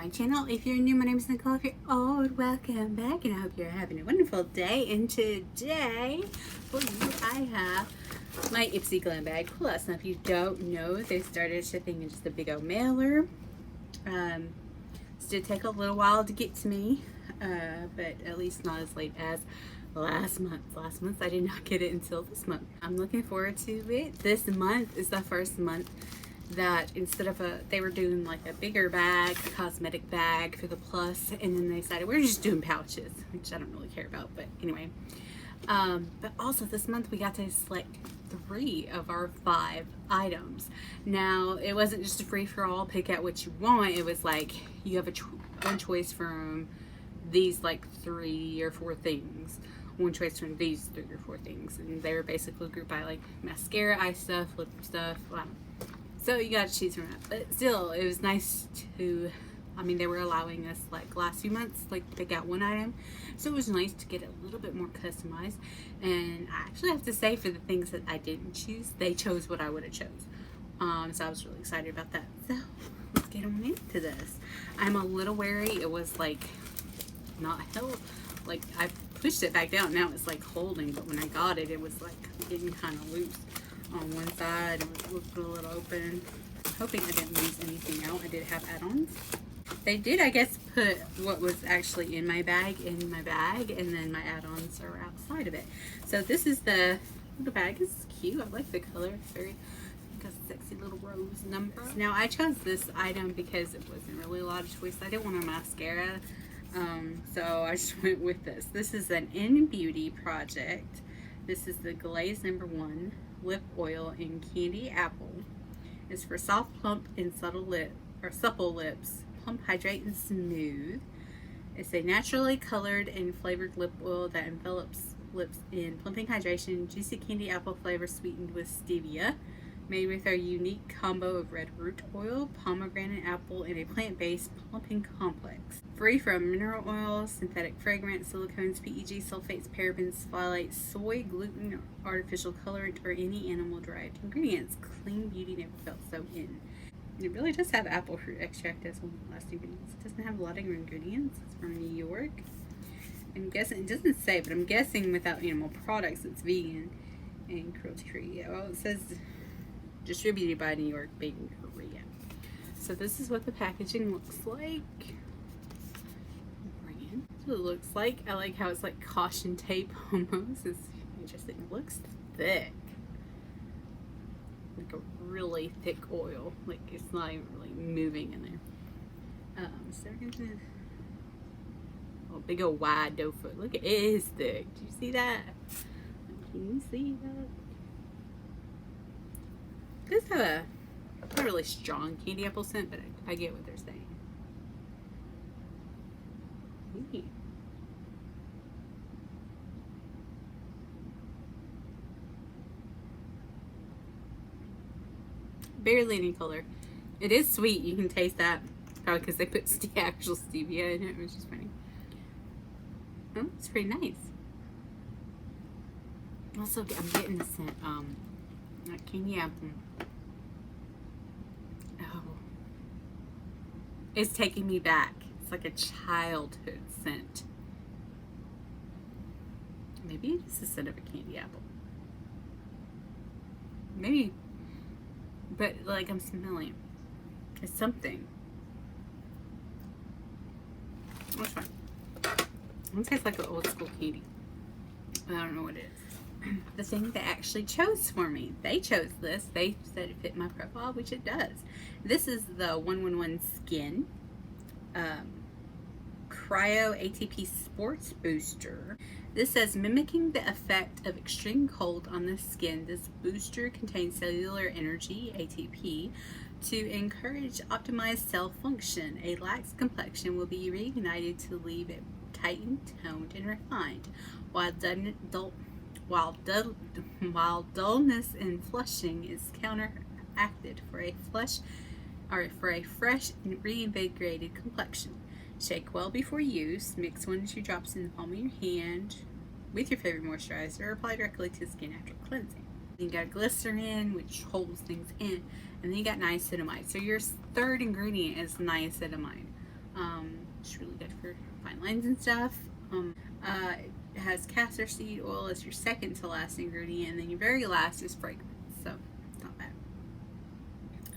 Channel. If you're new, my name is Nicole. If you're old, welcome back, and I hope you're having a wonderful day. And today for you I have my Ipsy Glam bag plus. Now if you don't know, they started shipping in just a big old mailer. This did take a little while to get to me, but at least not as late as last month. Last month I did not get it until this month. I'm looking forward to it. This month is the first month that instead of they were doing like a bigger bag, a cosmetic bag for the plus, and then they decided we're just doing pouches, which I don't really care about, but anyway. But also this month we got to select 3 of our 5 items. Now it wasn't just a free-for-all, pick out what you want. It was like you have one choice from these like 3 or 4 things, one choice from these 3 or 4 things, and they were basically grouped by like mascara, eye stuff, lip stuff, so you got to choose from that. But still, it was nice to, I mean, they were allowing us like last few months like to pick out one item, so it was nice to get a little bit more customized. And I actually have to say, for the things that I didn't choose, they chose what I would have chose. So I was really excited about that. So let's get on into this. I'm a little wary. It was like not held, like I pushed it back down, now it's like holding, but when I got it, it was like getting kind of loose on one side, and it looked a little open. Hoping I didn't lose anything out. I did have add-ons. They did, I guess, put what was actually in my bag, and then my add-ons are outside of it. So this is the bag is cute. I like the color. It's very got a sexy little rose number. Now I chose this item because it wasn't really a lot of choice. I didn't want a mascara, so I just went with this. This is an In Beauty project. This is the Glaze number 1 lip oil in Candy Apple. It's for soft, plump, and supple lips. Plump, hydrate, and smooth. It's a naturally colored and flavored lip oil that envelops lips in plumping hydration, juicy candy apple flavor sweetened with stevia. Made with our unique combo of red root oil, pomegranate apple, and a plant-based plumping complex. Free from mineral oils, synthetic fragrance, silicones, PEG, sulfates, parabens, phthalates, soy, gluten, artificial colorant, or any animal-derived ingredients. Clean beauty never felt so in. It really does have apple fruit extract as one of the last ingredients. It doesn't have a lot of ingredients. It's from New York. I'm guessing, it doesn't say, but I'm guessing without animal products, it's vegan and cruelty-free. Yeah, well, it says distributed by New York, made in Korea. So this is what the packaging looks like. That's what it looks like. I like how it's like caution tape almost. It's interesting. It looks thick. Like a really thick oil. Like it's not even really moving in there. So we're gonna, oh, big old wide doe foot. Look, it is thick. Do you see that? Can you see that? It does have a not really strong candy apple scent, but I get what they're saying. Neat. Barely any color. It is sweet. You can taste that. Probably because they put actual stevia in it, which is funny. Oh, it's pretty nice. Also, I'm getting the scent, like candy apple. Oh. It's taking me back. It's like a childhood scent. Maybe it's the scent of a candy apple. Maybe, but like I'm smelling. It's something. That's fine. It tastes like an old school candy. I don't know what it is. The thing they actually chose for me. They chose this. They said it fit my profile, which it does. This is the 111 Skin Cryo ATP Sports Booster. This says, mimicking the effect of extreme cold on the skin, this booster contains cellular energy, ATP, to encourage optimized cell function. A lax complexion will be reignited to tightened, toned, and refined, while dullness and flushing is counteracted for a fresh and reinvigorated complexion. Shake well before use. Mix 1 to 2 drops in the palm of your hand with your favorite moisturizer, or apply directly to the skin after cleansing. Then you got glycerin, which holds things in, and then you got niacinamide. So your third ingredient is niacinamide. It's really good for fine lines and stuff. It has castor seed oil as your second to last ingredient, and then your very last is fragrance. So it's not bad.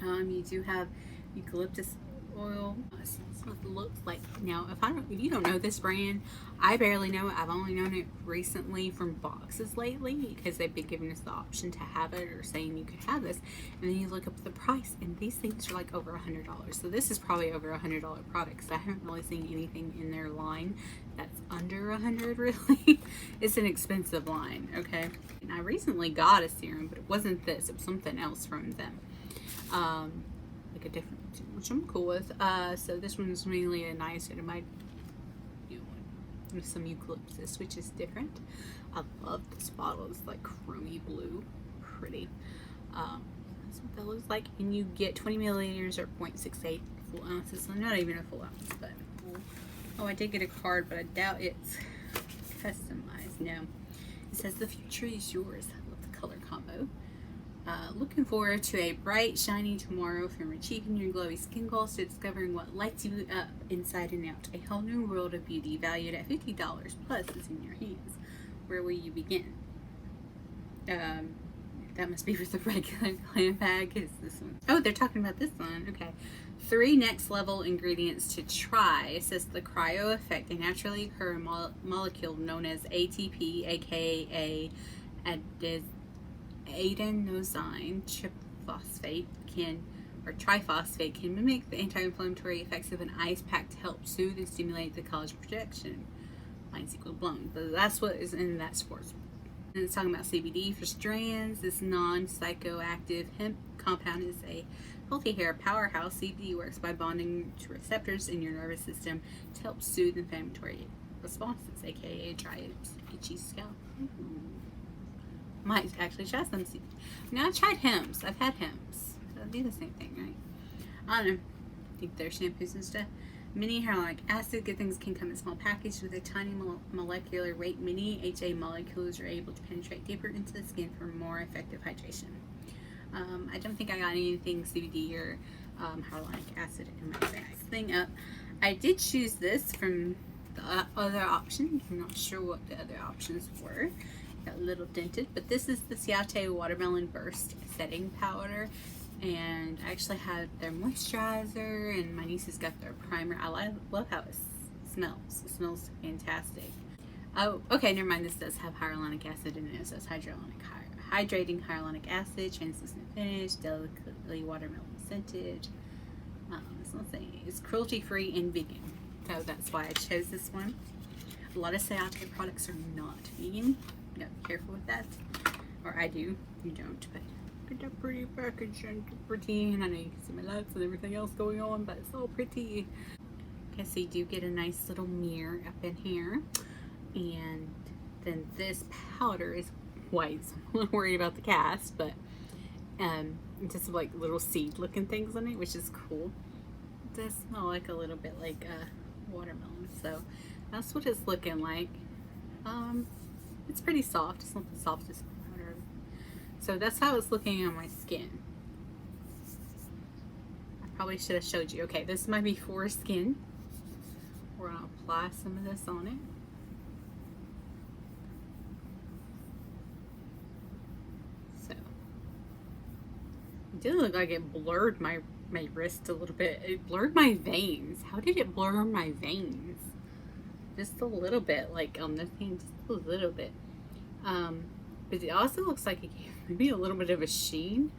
You do have eucalyptus oil. This is what it looks like. Now, if you don't know this brand, I barely know it. I've only known it recently from boxes lately, because they've been giving us the option to have it, or saying you could have this. And then you look up the price, and these things are like over $100. So this is probably over $100 product, because I haven't really seen anything in their line that's under $100. Really, it's an expensive line. Okay, and I recently got a serum, but it wasn't this. It was something else from them. Like a different, which I'm cool with. So this one's mainly a niacinamide, with some eucalyptus, which is different. I love this bottle. It's like chromey blue, pretty. That's what that looks like. And you get 20 milliliters or 0.68 full ounces. So not even a full ounce, but oh, I did get a card, but I doubt it's customized. No, it says the future is yours. I love the color combo. Looking forward to a bright, shiny tomorrow, from achieving your glowy skin goals to discovering what lights you up inside and out. A whole new world of beauty valued at $50 plus is in your hands. Where will you begin? That must be with the regular glam bag. Is this one? Oh, they're talking about this one. Okay. 3 next level ingredients to try. It says the cryo effect, a naturally occurring molecule known as ATP, aka adenosine triphosphate can mimic the anti-inflammatory effects of an ice pack to help soothe and stimulate the collagen production. Lines equal blown. But that's what is in that sports. And it's talking about CBD for strands. This non-psychoactive hemp compound is a healthy hair powerhouse. CBD works by bonding to receptors in your nervous system to help soothe inflammatory responses, aka dry, itchy scalp. Might actually try some CBD. Now, I tried Hims. I've had Hims. They'll do the same thing, right? I don't know. I think they're shampoos and stuff. Mini hyaluronic acid. Good things can come in small package with a tiny molecular weight. Mini HA molecules are able to penetrate deeper into the skin for more effective hydration. I don't think I got anything CBD or hyaluronic acid in my bag. Thing up. I did choose this from the other option. I'm not sure what the other options were. Got a little dented, but this is the Ciate Watermelon Burst Setting Powder, and I actually had their moisturizer, and my niece has got their primer. I love how it smells. It smells fantastic. Oh, okay, never mind. This does have hyaluronic acid in it. So it's hydrating hyaluronic acid, translucent finish, delicately watermelon scented. It's not saying it's cruelty free and vegan, so that's why I chose this one. A lot of Ciate products are not vegan. You gotta be careful with that, or I do. You don't, but look at that pretty package and pretty. And I know you can see my lights and everything else going on, but it's all pretty. Okay, so you do get a nice little mirror up in here, and then this powder is white. So I'm not worried about the cast, but it just like little seed-looking things on it, which is cool. It does smell like a little bit like watermelon, so that's what it's looking like. It's pretty soft. It's not the softest powder. So that's how it's looking on my skin. I probably should have showed you. Okay, this is my before skin. We're gonna apply some of this on it. So it did look like it blurred my wrist a little bit. It blurred my veins. How did it blur my veins? Just a little bit, like on this hand, just a little bit. But it also looks like it gave maybe a little bit of a sheen.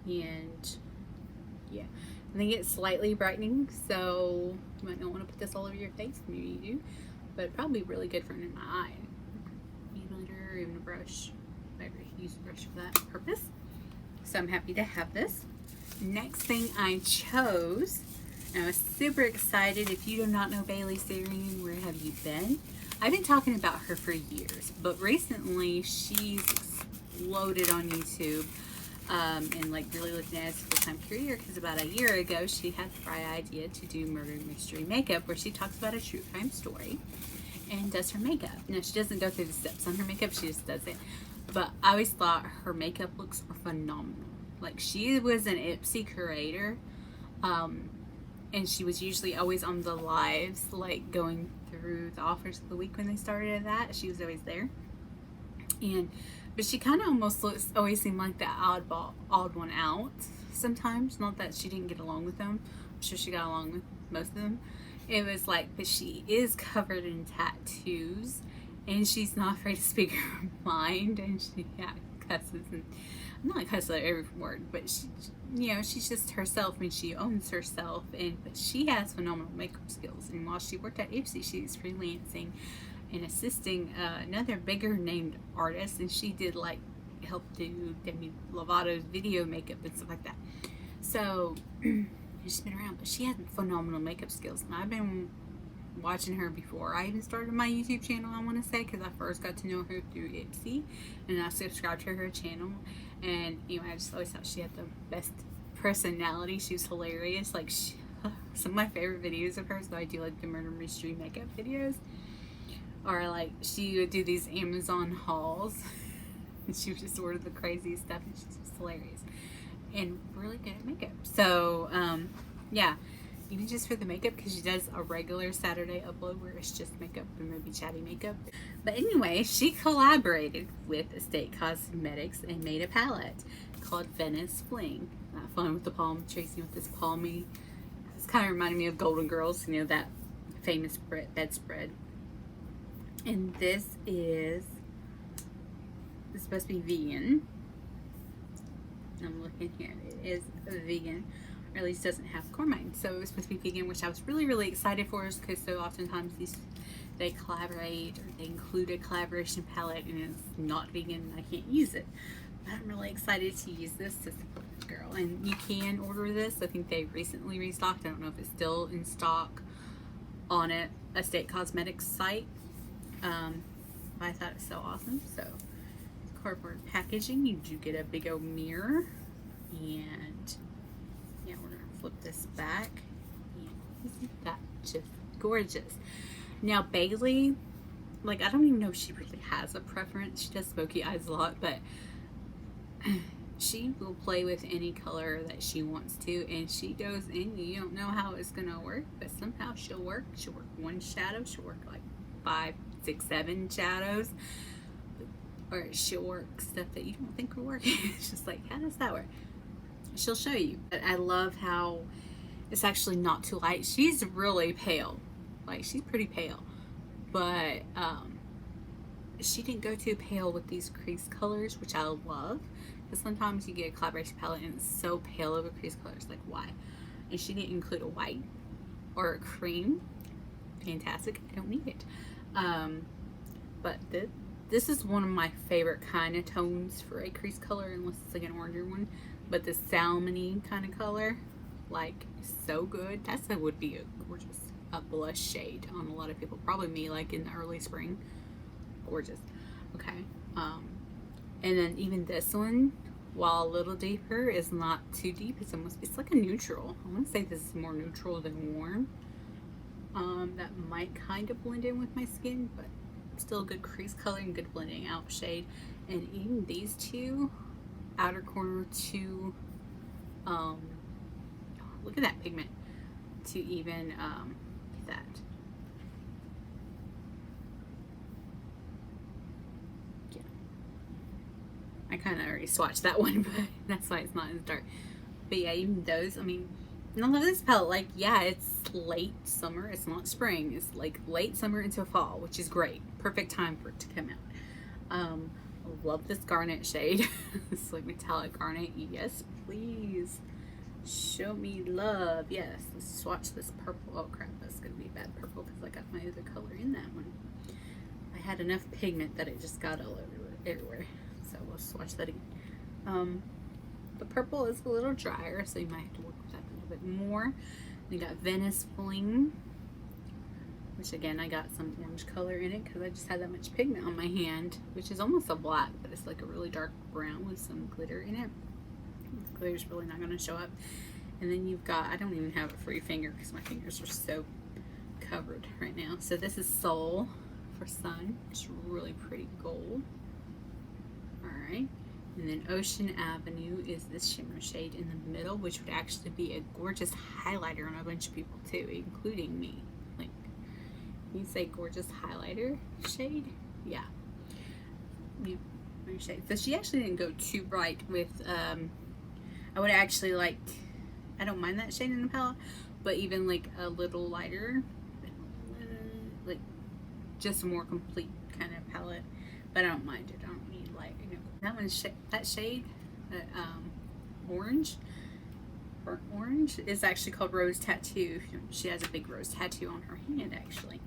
And yeah, I think it's slightly brightening, so you might not want to put this all over your face. Maybe you do, but probably really good for under my eye. Even or even a brush. I use a brush for that purpose. So I'm happy to have this. Next thing I chose, I was super excited. If you do not know Bailey Sarian, where have you been? I've been talking about her for years, but recently she's exploded on YouTube, and like really looking at it as a full-time career, because about a year ago she had the bright idea to do murder mystery makeup, where she talks about a true crime story and does her makeup. Now, she doesn't go through the steps on her makeup, she just does it. But I always thought her makeup looks are phenomenal. Like, she was an Ipsy curator, and she was usually always on the lives, like going through the offers of the week when they started that. She was always there. But she kind of almost always seemed like the odd one out sometimes. Not that she didn't get along with them. I'm sure she got along with most of them. It was like, but she is covered in tattoos, and she's not afraid to speak her mind, and she cusses, and I'm not cusses at every word, but she, you know, she's just herself, and she owns herself, but she has phenomenal makeup skills. And while she worked at Ipsy, she's freelancing and assisting another bigger named artist, and she did like help do Demi Lovato's video makeup and stuff like that. So she's been around, but she has phenomenal makeup skills, and I've been watching her before I even started my YouTube channel, I want to say, because I first got to know her through Ipsy, and I subscribed to her channel. And you know, I just always thought she had the best personality. She was hilarious. Like, some of my favorite videos of hers, though I do like the murder mystery makeup videos, or like she would do these Amazon hauls and she would just order the craziest stuff, and she's just hilarious and really good at makeup. So yeah, even just for the makeup, because she does a regular Saturday upload where it's just makeup and maybe chatty makeup. But anyway, she collaborated with Estate Cosmetics and made a palette called Venice Fling. Fun with the palm tracing with this palmy. This kind of reminded me of Golden Girls, you know, that famous bedspread. And this is supposed to be vegan. I'm looking here. It is vegan, or at least doesn't have corn so it was supposed to be vegan, which I was really excited for, because so oftentimes they collaborate, or they include a collaboration palette, and it's not vegan and I can't use it. But I'm really excited to use this to support this girl. And you can order this. I think they recently restocked. I don't know if it's still in stock on a Estate Cosmetics site. But I thought it was so awesome. So cardboard packaging, you do get a big old mirror, and yeah, we're gonna flip this back. And isn't that just gorgeous? Now Bailey, like, I don't even know if she really has a preference. She does smoky eyes a lot, but she will play with any color that she wants to, and she goes in. You don't know how it's gonna work, but somehow she'll work one shadow, she'll work like 5, 6, 7 shadows, or she'll work stuff that you don't think will work. It's just like, how does that work? She'll show you. But I love how it's actually not too light. She's really pale, like, she's pretty pale, but she didn't go too pale with these crease colors, which I love, because sometimes you get a collaboration palette and it's so pale over crease colors, like, why? And she didn't include a white or a cream. Fantastic. I don't need it. But this is one of my favorite kind of tones for a crease color, unless it's like an oranger one. But the salmony kind of color, like, so good. That would be a gorgeous blush shade on a lot of people. Probably me, like in the early spring. Gorgeous. Okay. And then even this one, while a little deeper, is not too deep. It's like a neutral. I want to say this is more neutral than warm. That might kind of blend in with my skin, but still a good crease color and good blending out shade. And even these two, outer corner to, look at that pigment, to even that. Yeah, I kind of already swatched that one, but that's why it's not as dark. But yeah, even those, I mean, I love this palette. Like, yeah, it's late summer. It's not spring. It's like late summer into fall, which is great. Perfect time for it to come out. I love this garnet shade. This like metallic garnet. Yes, please. Show me love. Yes. Let's swatch this purple. Oh crap, that's gonna be bad purple because I got my other color in that one. I had enough pigment that it just got all everywhere. So we'll swatch that again. The purple is a little drier, so you might have to work with that a little bit more. We got Venice Fling, which again, I got some orange color in it because I just had that much pigment on my hand, which is almost a black, but it's like a really dark brown with some glitter in it. The glitter's really not going to show up. And then you've got, I don't even have it for your finger because my fingers are so covered right now. So this is Soul for Sun. It's really pretty gold. Alright. And then Ocean Avenue is this shimmer shade in the middle, which would actually be a gorgeous highlighter on a bunch of people too, including me. Like, you say gorgeous highlighter shade? Yeah. Shade. So she actually didn't go too bright with, I would actually like, I don't mind that shade in the palette, but even like a little lighter, like just a more complete kind of palette, but I don't mind it. I don't need light. You know, that one's that shade, orange, burnt orange, is actually called Rose Tattoo. She has a big rose tattoo on her hand actually.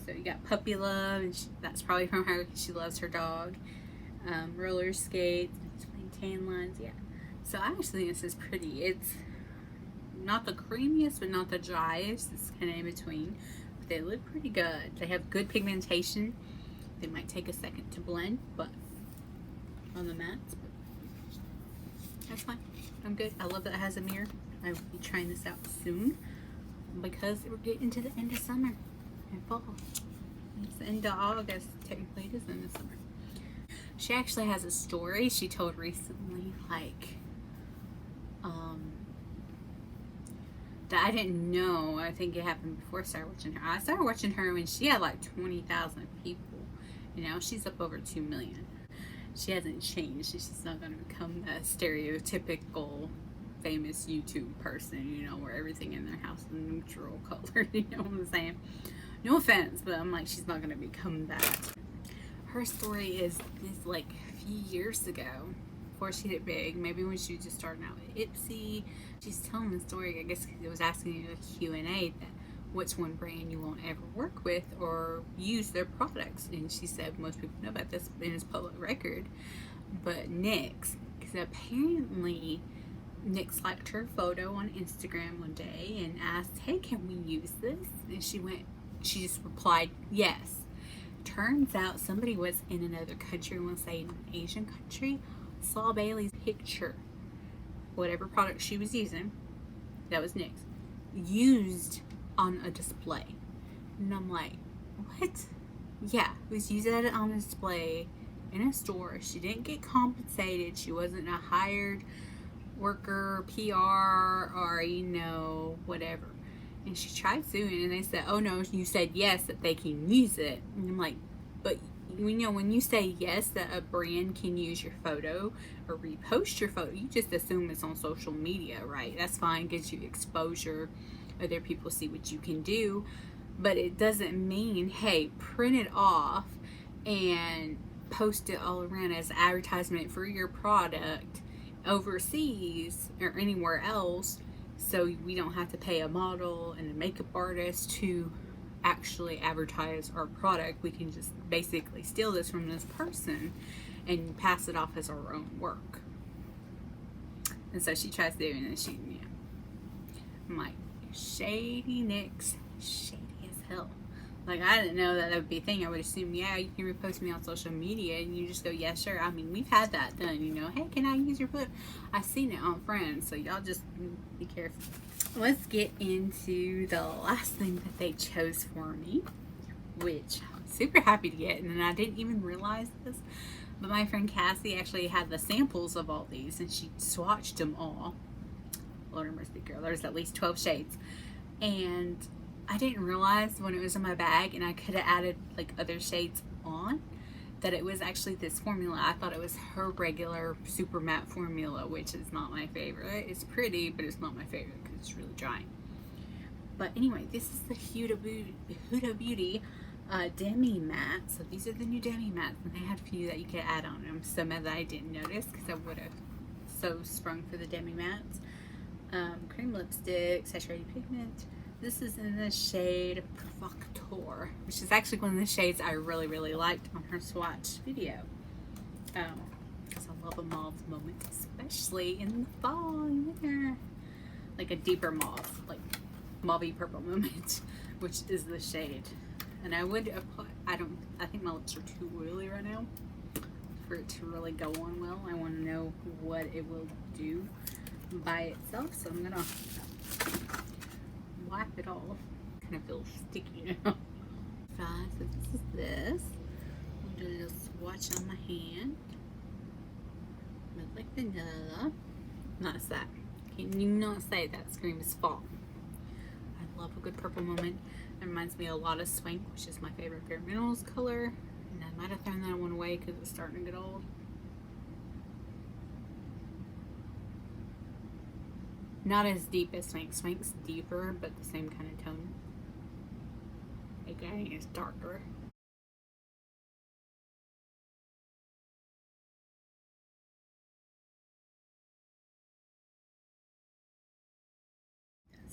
So you got Puppy Love, and that's probably from her because she loves her dog. Roller skates, tan lines, yeah. So I actually think this is pretty. It's not the creamiest, but not the driest. It's kind of in between. But they look pretty good. They have good pigmentation. They might take a second to blend, but on the mattes, but that's fine. I'm good. I love that it has a mirror. I will be trying this out soon because we're getting to the end of summer and fall. It's the end of August. Technically, it is the end of summer. She actually has a story she told recently, like, that I didn't know. I think it happened before I started watching her. I started watching her when she had like 20,000 people. You know, she's up over 2 million. She hasn't changed. She's not going to become a stereotypical famous YouTube person, you know, where everything in their house is neutral color. You know what I'm saying? No offense, but I'm like, she's not going to become that. Her story is like a few years ago, before she hit big, maybe when she was just starting out with Ipsy. She's telling the story, I guess, because it was asking you a Q&A that what's one brand you won't ever work with or use their products. And she said most people know about this, and it's public record, but NYX, because apparently NYX liked her photo on Instagram one day and asked, hey, can we use this? And she just replied, yes. Turns out somebody was in another country, I want to say an Asian country, saw Bailey's picture, whatever product she was using, that was NYX, used on a display. And I'm like, what? Yeah, it was used on a display in a store. She didn't get compensated. She wasn't a hired worker, PR, or, you know, whatever. And she tried suing, and they said, oh no, you said yes, that they can use it. And I'm like, but you know, when you say yes that a brand can use your photo or repost your photo, you just assume it's on social media, right? That's fine, gets you exposure, other people see what you can do, but it doesn't mean, hey, print it off and post it all around as advertisement for your product overseas or anywhere else, so we don't have to pay a model and a makeup artist to actually advertise our product. We can just basically steal this from this person and pass it off as our own work. And so she tries doing it, and she, yeah. I'm like, shady NYX, shady as hell. Like, I didn't know that would be a thing. I would assume, yeah, you can repost me on social media, and you just go, yeah, sure. I mean, we've had that done, you know. Hey, can I use your foot? I've seen it on Friends, so y'all just be careful. Let's get into the last thing that they chose for me, which I'm super happy to get, and I didn't even realize this, but my friend Cassie actually had the samples of all these, and she swatched them all. Lord have mercy, girl. There's at least 12 shades, and I didn't realize when it was in my bag, and I could have added like other shades on, that it was actually this formula. I thought it was her regular super matte formula, which is not my favorite. It's pretty, but it's not my favorite because it's really dry. But anyway, this is the Huda Beauty Demi Matte. So these are the new Demi Mattes, and they had a few that you could add on them. Some that I didn't notice because I would have so sprung for the Demi Mattes. Cream lipstick, saturated pigment. This is in the shade Provocateur, which is actually one of the shades I really, really liked on her swatch video. Because I love a mauve moment, especially in the fall. Yeah. like a deeper mauve, like mauvey purple moment, which is the shade. And I would apply, I think my lips are too oily right now for it to really go on well. I want to know what it will do by itself, so I'm gonna wipe it off. Kind of feels sticky now. So this is this. I'll do a little swatch on my hand. Smells like vanilla. Not that. Can you not say that screams fall? I love a good purple moment. It reminds me a lot of Swank, which is my favorite Bare Minerals color. And I might have thrown that one away because it's starting to get old. Not as deep as Swank. Swank's deeper, but the same kind of tone. Again, it's darker.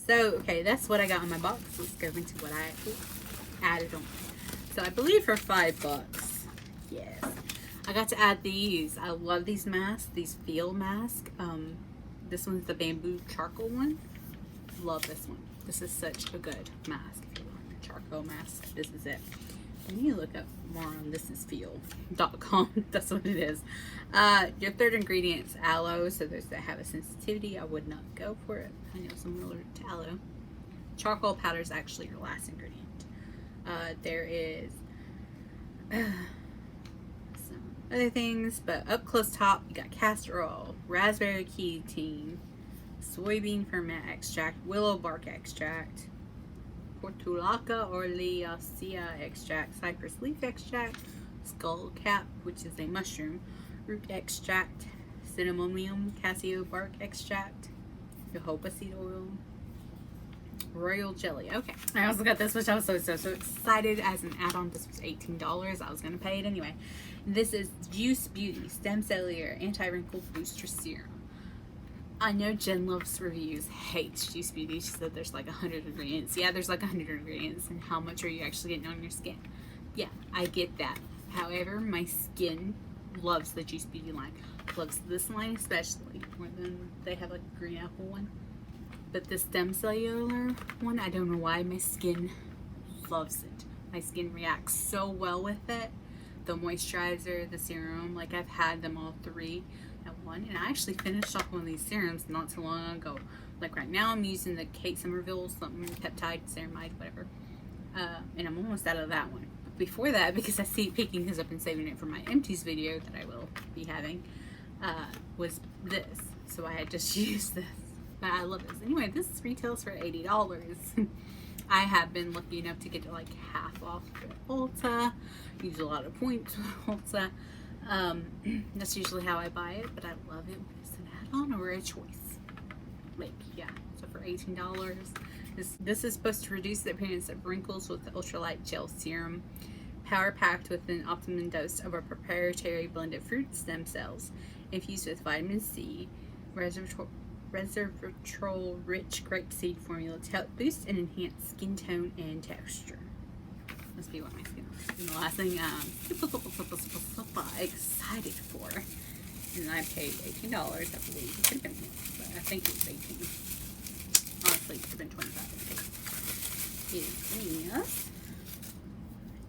So, okay, that's what I got in my box. Let's go into what I added on. So, I believe for $5. Yes. I got to add these. I love these masks, these Feel masks. This one's the bamboo charcoal one. Love this one. This is such a good mask. If you want a charcoal mask, this is it. And you look up more on thisisfeel.com. That's what it is. Your third ingredient is aloe. So those that have a sensitivity, I would not go for it. I know someone allergic to aloe. Charcoal powder is actually your last ingredient. There is some other things, but up close top, you got castor oil, raspberry keytine, soybean ferment extract, willow bark extract, portulaca or Leacea extract, cypress leaf extract, skullcap, which is a mushroom, root extract, cinnamomum, cassia bark extract, jojoba seed oil, royal jelly. Okay, I also got this, which I was so excited as an add-on. This was $18. I was gonna pay it anyway. This is Juice Beauty Stem Cellular Anti-Wrinkle Booster Serum. I know Jen loves reviews, hates Juice Beauty. She said there's like 100 ingredients. Yeah, there's like 100 ingredients. And how much are you actually getting on your skin? Yeah, I get that. However, my skin loves the Juice Beauty line. Loves this line especially, more than they have like a green apple one. But the Stem Cellular one, I don't know why, my skin loves it. My skin reacts so well with it. The moisturizer, the serum, like I've had them all three at one, and I actually finished off one of these serums not too long ago. Like right now I'm using the Kate Somerville something peptide ceramide whatever, and I'm almost out of that one. But before that, because I see it peeking because I've been saving it for my empties video that I will be having, was this. So I had just used this, but I love this. Anyway, this retails for $80. I have been lucky enough to get it like half off at Ulta. Use a lot of points with Ulta. That's usually how I buy it, but I love it when it's an add-on or a choice. Like, yeah. So for $18, this is supposed to reduce the appearance of wrinkles with the ultralight gel serum, power packed with an optimum dose of our proprietary blended fruit stem cells, infused with vitamin C, resveratrol rich grapeseed formula to help boost and enhance skin tone and texture. Must be what my skin looks. And the last thing I'm super excited for, and I paid $18, I believe. It could have been more, but I think it was $18. Honestly, it could have been $25.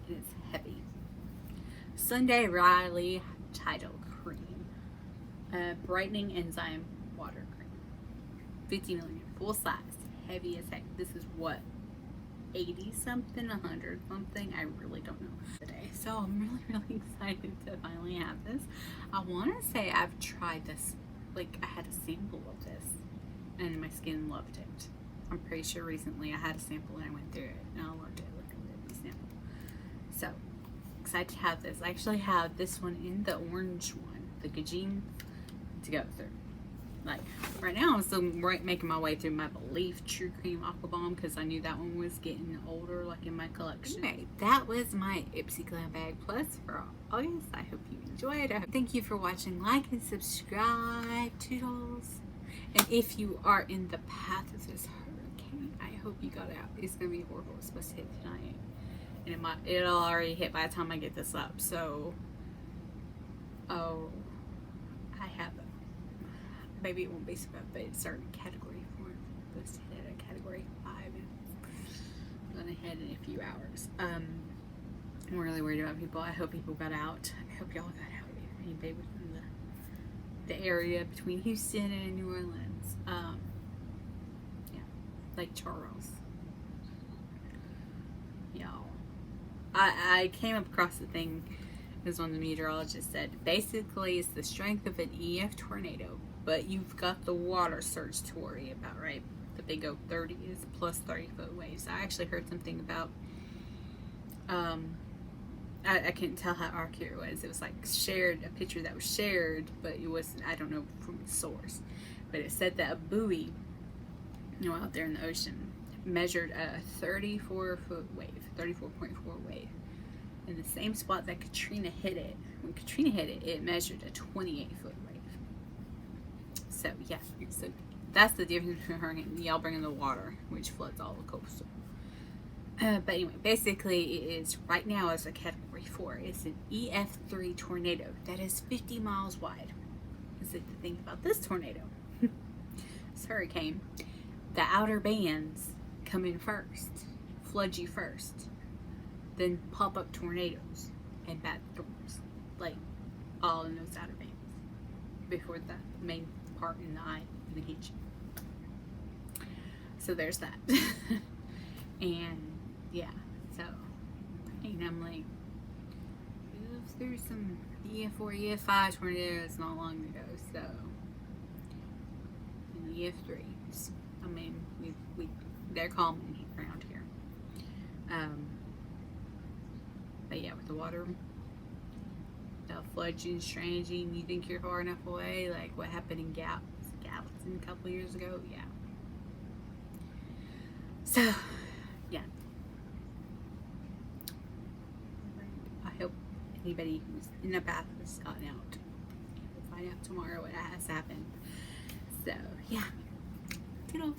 It is heavy. Sunday Riley Tidal Cream, brightening enzyme water cream, 50 million, full size, heavy as heck. This is what, 80 something, 100 something, I really don't know today. So I'm really excited to finally have this. I want to say I've tried this, like I had a sample of this and my skin loved it. I'm pretty sure recently I had a sample and I went through it and I loved it. Look at the sample. So excited to have this. I actually have this one in the orange one, the Gajin, to go through. Like right now I'm still making my way through my Belief True Cream Aqua Bomb because I knew that one was getting older, like in my collection. Okay, that was my Ipsy Glam Bag Plus for August. I hope you enjoyed. Thank you for watching. Like and subscribe, toodles. And if you are in the path of this hurricane, I hope you got out. It's gonna be horrible. It's supposed to hit tonight, and it'll already hit by the time I get this up. So, oh, I have it. Maybe it won't be so bad, but it's certain category 4. supposed to hit a category 5. I'm going to head in a few hours. I'm really worried about people. I hope people got out. I hope y'all got out. Anybody within the area between Houston and New Orleans. Yeah, Lake Charles. Y'all. I came up across the thing, as one of the meteorologists said, basically it's the strength of an EF tornado, but you've got the water surge to worry about, right? That they go 30 is plus 30-foot waves. I actually heard something about, I couldn't tell how accurate it was. It was like a picture that was shared, but it wasn't, I don't know from the source. But it said that a buoy, out there in the ocean, measured a 34-foot wave, 34.4 wave. In the same spot that Katrina hit it. When Katrina hit it, it measured a 28-foot wave. So, yeah. So that's the difference between hurricane. Y'all bringing the water, which floods all the coastal. But anyway, basically it is, right now as a category 4, it's an EF3 tornado that is 50 miles wide. Is it the thing about this tornado? This hurricane, the outer bands come in first, flood you first, then pop up tornadoes and bad storms, like all in those outer bands, before the main part in the eye even hits you. So there's that. And yeah, so I'm like, there's some EF4, EF5 tornadoes not long ago, so, and EF3s, I mean, they're common around here. But yeah, with the water, they'll flood you, strange you, and you think you're far enough away, like what happened in Gallatin a couple years ago, yeah. So, yeah. I hope anybody who's in the bath has gotten out. We'll find out tomorrow what has happened. So, yeah. Toodles.